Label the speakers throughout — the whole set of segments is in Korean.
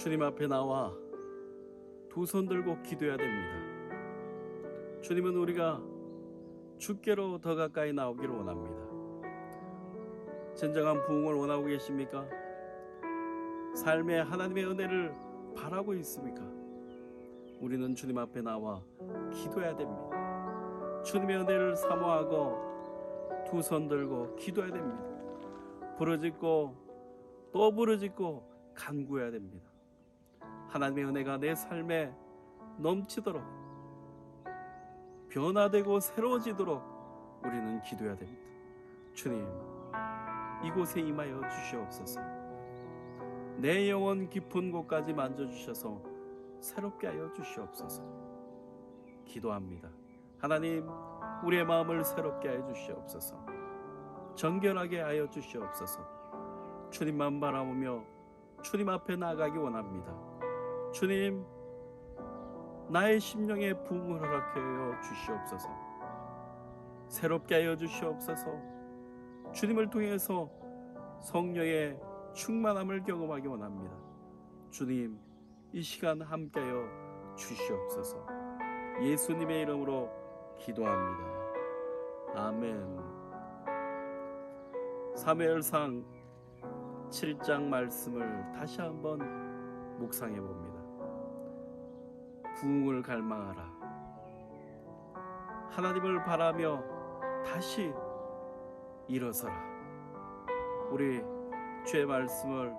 Speaker 1: 주님 앞에 나와 두 손 들고 기도해야 됩니다. 주님은 우리가 주께로 더 가까이 나오기를 원합니다. 진정한 부흥을 원하고 계십니까? 삶의 하나님의 은혜를 바라고 있습니까? 우리는 주님 앞에 나와 기도해야 됩니다. 주님의 은혜를 사모하고 두 손 들고 기도해야 됩니다. 부르짖고 또 부르짖고 간구해야 됩니다. 하나님의 은혜가 내 삶에 넘치도록 변화되고 새로워지도록 우리는 기도해야 됩니다. 주님, 이곳에 임하여 주시옵소서. 내 영혼 깊은 곳까지 만져주셔서 새롭게 하여 주시옵소서. 기도합니다. 하나님, 우리의 마음을 새롭게 하여 주시옵소서. 정결하게 하여 주시옵소서. 주님만 바라보며 주님 앞에 나가기 원합니다. 주님, 나의 심령에 부흥을 허락하여 주시옵소서. 새롭게 하여 주시옵소서. 주님을 통해서 성령의 충만함을 경험하기 원합니다. 주님, 이 시간 함께하여 주시옵소서. 예수님의 이름으로 기도합니다. 아멘. 사무엘상 7장 말씀을 다시 한번 묵상해 봅니다. 부흥을 갈망하라. 하나님을 바라며 다시 일어서라. 우리 주의 말씀을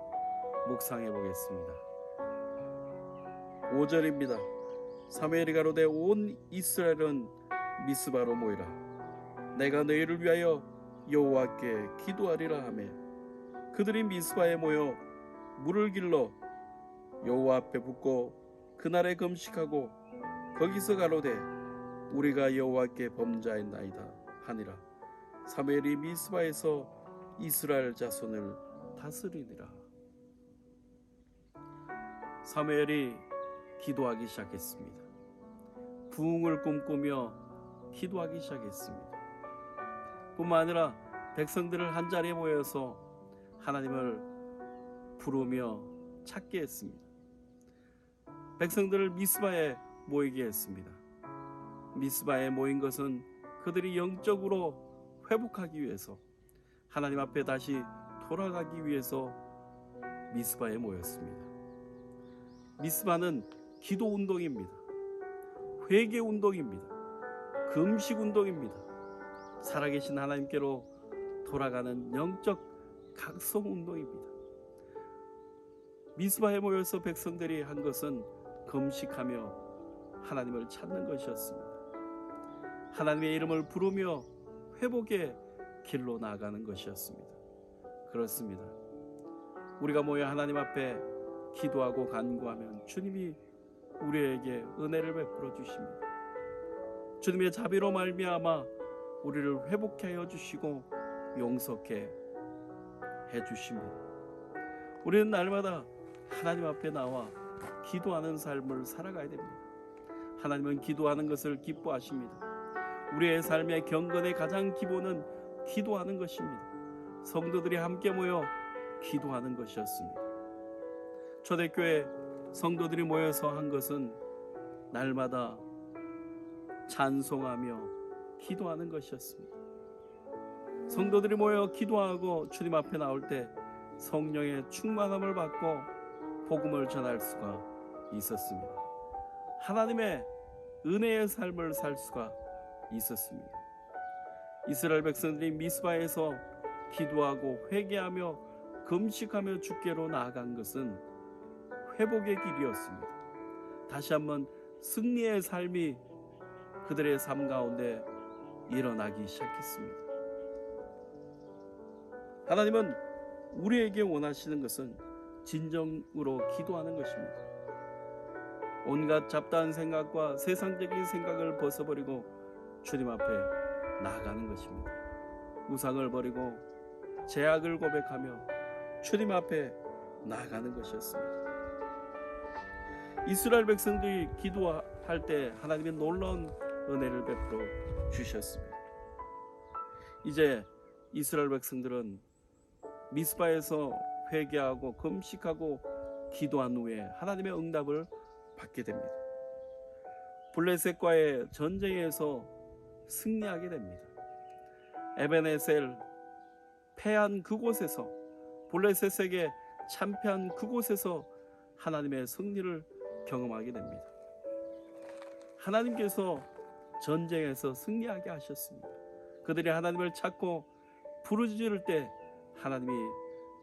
Speaker 1: 묵상해 보겠습니다. 5절입니다. 사무엘이 가로되 온 이스라엘은 미스바로 모이라. 내가 너희를 위하여 여호와께 기도하리라 하매 그들이 미스바에 모여 물을 길러 여호와 앞에 붓고 그날에 금식하고 거기서 가로되 우리가 여호와께 범죄하였나이다 하니라. 사무엘이 미스바에서 이스라엘 자손을 다스리니라. 사무엘이 기도하기 시작했습니다. 부흥을 꿈꾸며 기도하기 시작했습니다. 뿐만 아니라 백성들을 한자리에 모여서 하나님을 부르며 찾게 했습니다. 백성들을 미스바에 모이게 했습니다. 미스바에 모인 것은 그들이 영적으로 회복하기 위해서, 하나님 앞에 다시 돌아가기 위해서 미스바에 모였습니다. 미스바는 기도 운동입니다. 회개 운동입니다. 금식 운동입니다. 살아계신 하나님께로 돌아가는 영적 각성 운동입니다. 미스바에 모여서 백성들이 한 것은 금식하며 하나님을 찾는 것이었습니다. 하나님의 이름을 부르며 회복의 길로 나아가는 것이었습니다. 그렇습니다. 우리가 모여 하나님 앞에 기도하고 간구하면 주님이 우리에게 은혜를 베풀어 주십니다. 주님의 자비로 말미암아 우리를 회복해 하여 주시고 용서케 해 주십니다. 우리는 날마다 하나님 앞에 나와 기도하는 삶을 살아가야 됩니다. 하나님은 기도하는 것을 기뻐하십니다. 우리의 삶의 경건의 가장 기본은 기도하는 것입니다. 성도들이 함께 모여 기도하는 것이었습니다. 초대교회 성도들이 모여서 한 것은 날마다 찬송하며 기도하는 것이었습니다. 성도들이 모여 기도하고 주님 앞에 나올 때 성령의 충만함을 받고 복음을 전할 수가 있었습니다. 하나님의 은혜의 삶을 살 수가 있었습니다. 이스라엘 백성들이 미스바에서 기도하고 회개하며 금식하며 주께로 나아간 것은 회복의 길이었습니다. 다시 한번 승리의 삶이 그들의 삶 가운데 일어나기 시작했습니다. 하나님은 우리에게 원하시는 것은 진정으로 기도하는 것입니다. 온갖 잡다한 생각과 세상적인 생각을 벗어버리고 주님 앞에 나아가는 것입니다. 우상을 버리고 죄악을 고백하며 주님 앞에 나아가는 것이었습니다. 이스라엘 백성들이 기도할 때 하나님의 놀라운 은혜를 베풀어 주셨습니다. 이제 이스라엘 백성들은 미스바에서 회개하고 금식하고 기도한 후에 하나님의 응답을 받게 됩니다. 블레셋과의 전쟁에서 승리하게 됩니다. 에베네셀 패한 그곳에서, 블레셋에게 참패한 그곳에서 하나님의 승리를 경험하게 됩니다. 하나님께서 전쟁에서 승리하게 하셨습니다. 그들이 하나님을 찾고 부르짖을 때 하나님이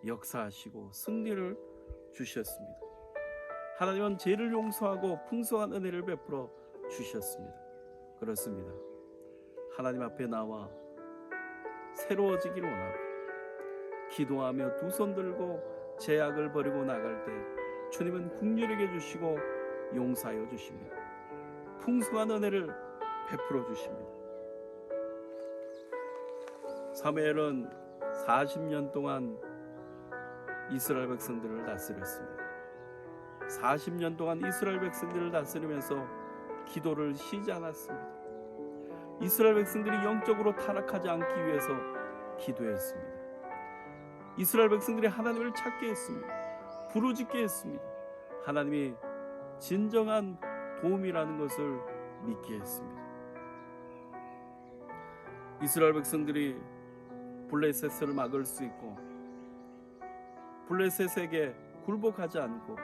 Speaker 1: 역사하시고 승리를 주셨습니다. 하나님은 죄를 용서하고 풍성한 은혜를 베풀어 주셨습니다. 그렇습니다. 하나님 앞에 나와 새로워지기를 원하고 기도하며 두 손 들고 죄악을 버리고 나갈 때 주님은 긍휼하게 주시고 용서하여 주십니다. 풍성한 은혜를 베풀어 주십니다. 사무엘은 40년 동안 이스라엘 백성들을 다스렸습니다. 40년 동안 이스라엘 백성들을 다스리면서 기도를 쉬지 않았습니다. 이스라엘 백성들이 영적으로 타락하지 않기 위해서 기도했습니다. 이스라엘 백성들이 하나님을 찾게 했습니다. 부르짖게 했습니다. 하나님이 진정한 도움이라는 것을 믿게 했습니다. 이스라엘 백성들이 블레셋을 막을 수 있고 블레셋에게 굴복하지 않고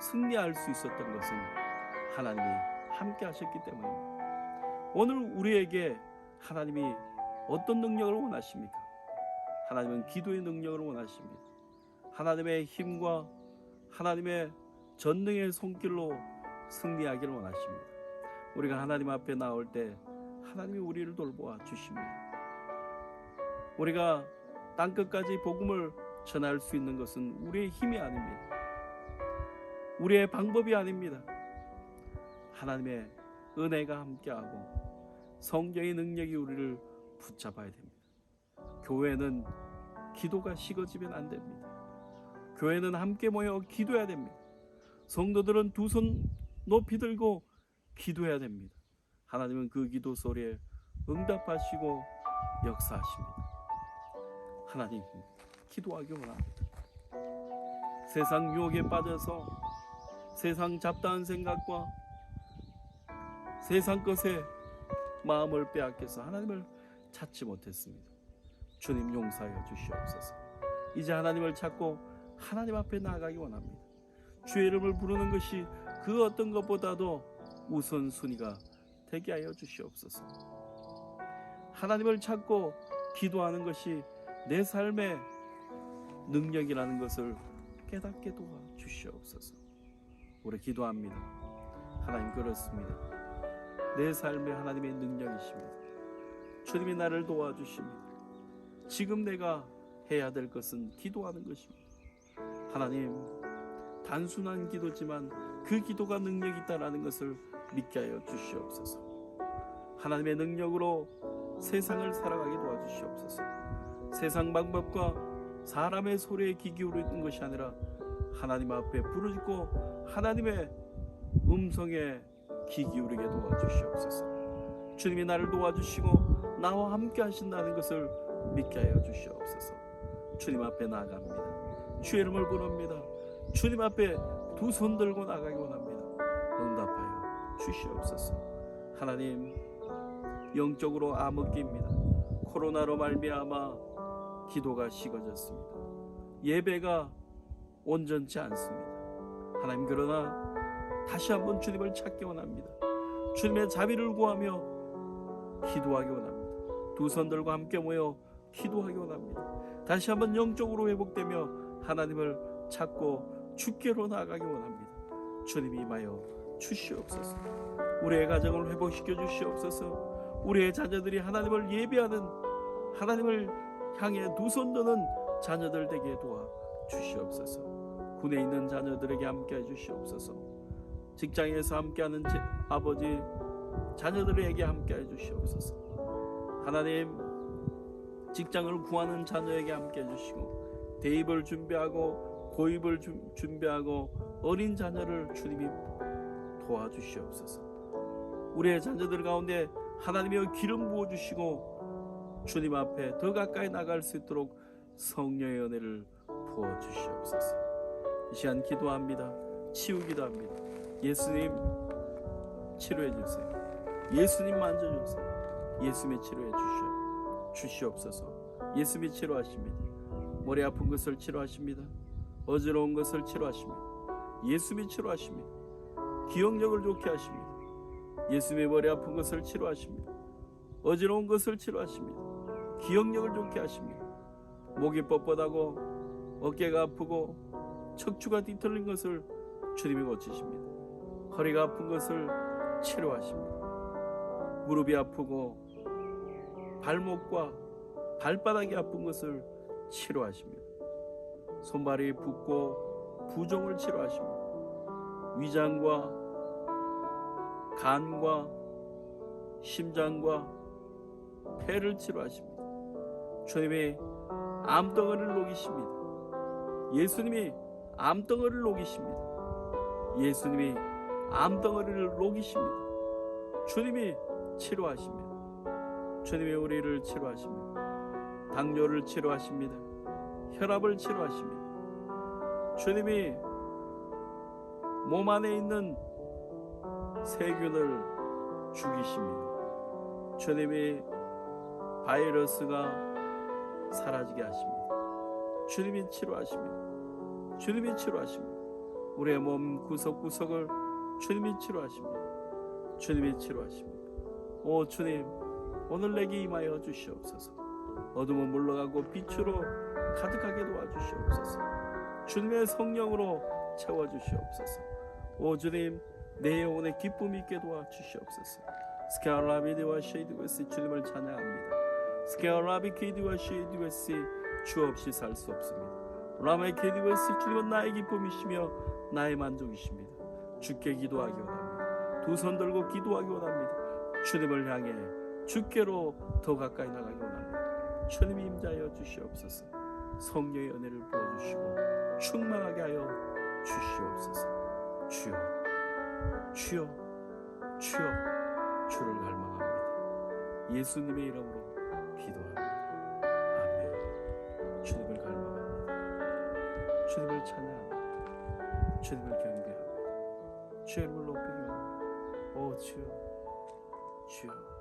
Speaker 1: 승리할 수 있었던 것은 하나님이 함께 하셨기 때문입니다. 오늘 우리에게 하나님이 어떤 능력을 원하십니까? 하나님은 기도의 능력을 원하십니다. 하나님의 힘과 하나님의 전능의 손길로 승리하기를 원하십니다. 우리가 하나님 앞에 나올 때 하나님이 우리를 돌보아 주십니다. 우리가 땅끝까지 복음을 전할 수 있는 것은 우리의 힘이 아닙니다. 우리의 방법이 아닙니다. 하나님의 은혜가 함께하고 성령의 능력이 우리를 붙잡아야 됩니다. 교회는 기도가 식어지면 안 됩니다. 교회는 함께 모여 기도해야 됩니다. 성도들은 두 손 높이 들고 기도해야 됩니다. 하나님은 그 기도 소리에 응답하시고 역사하십니다. 하나님, 기도하기 원합니다. 세상 유혹에 빠져서 세상 잡다한 생각과 세상 것에 마음을 빼앗겨서 하나님을 찾지 못했습니다. 주님 용서하여 주시옵소서. 이제 하나님을 찾고 하나님 앞에 나아가기 원합니다. 주의 이름을 부르는 것이 그 어떤 것보다도 우선순위가 되게 하여 주시옵소서. 하나님을 찾고 기도하는 것이 내 삶의 능력이라는 것을 깨닫게 도와 주시옵소서. 우리 기도합니다. 하나님, 그렇습니다. 내 삶에 하나님의 능력이십니다. 주님이 나를 도와주십니다. 지금 내가 해야 될 것은 기도하는 것입니다. 하나님, 단순한 기도지만 그 기도가 능력이 있다는 것을 믿게 하여 주시옵소서. 하나님의 능력으로 세상을 살아가게 도와주시옵소서. 세상 방법과 사람의 소리에 귀 기울이는 것이 아니라 하나님 앞에 부르짖고 하나님의 음성에 귀 기울이게 도와주시옵소서. 주님이 나를 도와주시고 나와 함께 하신다는 것을 믿게 하여 주시옵소서. 주님 앞에 나아갑니다. 주의 이름을 부릅니다. 주님 앞에 두 손 들고 나가기 원합니다. 응답하여 주시옵소서. 하나님, 영적으로 암흑기입니다. 코로나로 말미암아 기도가 식어졌습니다. 예배가 온전치 않습니다. 하나님, 그러나 다시 한번 주님을 찾기 원합니다. 주님의 자비를 구하며 기도하기 원합니다. 두 손 들고 함께 모여 기도하기 원합니다. 다시 한번 영적으로 회복되며 하나님을 찾고 주께로 나아가기 원합니다. 주님이 임하여 주시옵소서. 우리의 가정을 회복시켜 주시옵소서. 우리의 자녀들이 하나님을 예배하는, 하나님을 향해 두 손 드는 자녀들 되게 도와 주시옵소서. 군에 있는 자녀들에게 함께해 주시옵소서. 직장에서 함께하는 아버지 자녀들에게 함께해 주시옵소서. 하나님, 직장을 구하는 자녀에게 함께해 주시고 대입을 준비하고 고입을 준비하고 어린 자녀를 주님이 도와주시옵소서. 우리의 자녀들 가운데 하나님의 기름 부어주시고 주님 앞에 더 가까이 나갈 수 있도록 성령의 은혜를 부어주시옵소서. 이 시간 기도합니다. 치유기도 합니다. 예수님 치료해 주세요. 예수님 만져주세요. 예수님이 치료해 주시옵소서. 예수님이 치료하십니다. 머리 아픈 것을 치료하십니다. 어지러운 것을 치료하십니다. 예수님이 치료하십니다. 기억력을 좋게 하십니다. 예수님의 머리 아픈 것을 치료하십니다. 어지러운 것을 치료하십니다. 기억력을 좋게 하십니다. 목이 뻣뻣하고 어깨가 아프고 척추가 뒤틀린 것을 주님이 고치십니다. 허리가 아픈 것을 치료하십니다. 무릎이 아프고 발목과 발바닥이 아픈 것을 치료하십니다. 손발이 붓고 부종을 치료하십니다. 위장과 간과 심장과 폐를 치료하십니다. 주님이 암덩어리를 녹이십니다. 예수님이 암덩어리를 녹이십니다. 예수님이 암덩어리를 녹이십니다. 주님이 치료하십니다. 주님이 우리를 치료하십니다. 당뇨를 치료하십니다. 혈압을 치료하십니다. 주님이 몸 안에 있는 세균을 죽이십니다. 주님이 바이러스가 사라지게 하십니다. 주님이 치료하십니다. 주님이 치료하십니다. 우리의 몸 구석구석을 주님이 치료하십니다. 주님이 치료하십니다. 오 주님, 오늘 내게 임하여 주시옵소서. 어둠은 물러가고 빛으로 가득하게 도와주시옵소서. 주님의 성령으로 채워주시옵소서. 오 주님, 내 영혼의 기쁨 있게 도와주시옵소서. 스케알라비디와 쉐이드웨스 주님을 찬양합니다. 스케알라비 케이디와 쉐이드웨스 주 없이 살 수 없습니다. 라메 케이디웨스 주님은 나의 기쁨이시며 나의 만족이십니다. 주께 기도하기 원합니다. 두 손 들고 기도하기 원합니다. 주님을 향해 주께로 더 가까이 나가기 원합니다. 주님이 임자하여 주시옵소서. 성령의 은혜를 부어주시고 충만하게 하여 주시옵소서. 주여, 주여, 주여, 주를 갈망합니다. 예수님의 이름으로 기도합니다. 아멘. 주님을 갈망합니다. 주님을 찬양합니다. 주님을 경배합니다. 주의 이름을 높이기 원합니다. 오 주여, 주여.